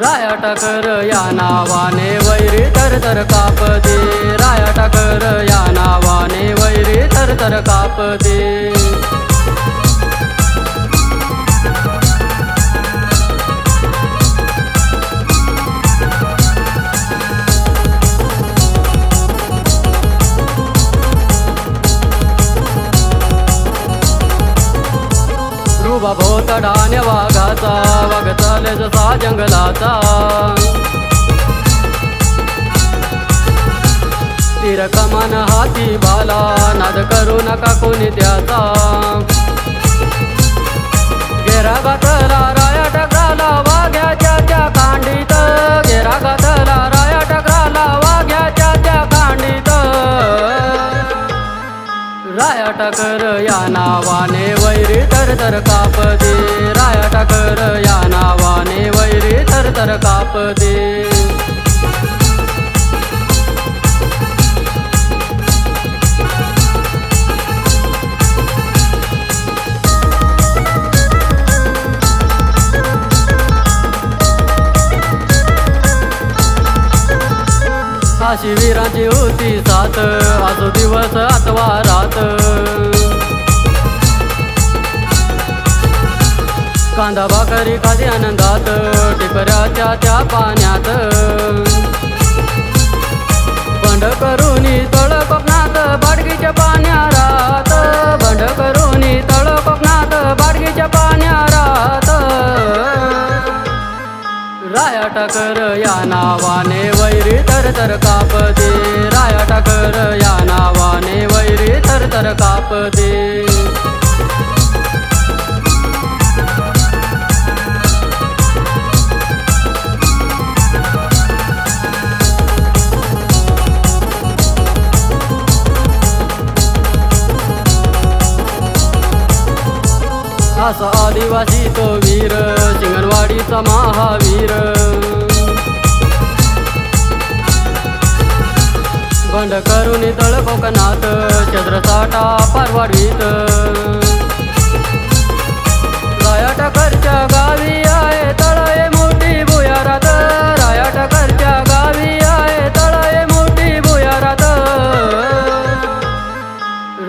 राया टाकर या नावाने वैरी तर कापते, राया टाकर या नावाने वैरी तर कापते। रुबा भोतडाने वाघाचा, वाघ चाले जसा जंगलाचा। तीर कमान हाती भाला, नाद करू नका कोणी त्याचा। घेरा घातला राया टकराला वाघ्याच्या त्या कांडीत, घेरा घातला राया टकराला वाघ्याच्या त्या कांडीत। राया टाकर या नावाने वैरी तर कापते, राया टाकर या नावाने वैरी तर कापते। अशी वीरांची होती साथ, असो दिवस अथवा रात। कांदा भाकरी खाली आनंदात, टिपऱ्याच्या त्या पाण्यात। बंड करूनी तळ कोकणात बाडगीच्या पाण्यारात, बंड करूनी तळ कोकणात बाडगीच्या पाण्यारात। राया टाकर या नावाने वैरी तर कापते, राया टाकर या नावाने वैरी तर कापते। असा आदिवासी तो वीर, शिंगणवाडीचा महावीर। बंड करून तळ कोकणात, छत्रसाटा पार वाढवीत। राया टाकरच्या गावी आहे तळये मोठी भुयारात, राया टाकरच्या गावी आहे तळये मोठी भुयारात।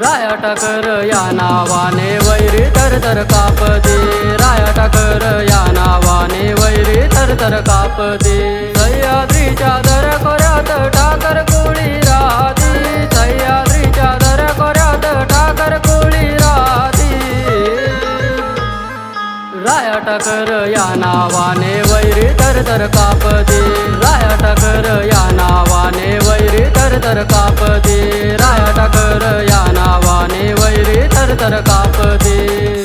राया टाकर या नावाने वैरी तर कापते, राया टाकर या नावाने वैरी तर कापते। सह्याद्रीच्या दरखोऱ्यात टाकर कोळी राहती, सह्याद्रीच्या दरखोऱ्यात टाकर कोळी राहती। राया टाकर या नावाने वैरी तर कापते, राया टाकर या नावाने वैरी तर कापते, राया टाकर या नावाने वैरी तर कापते।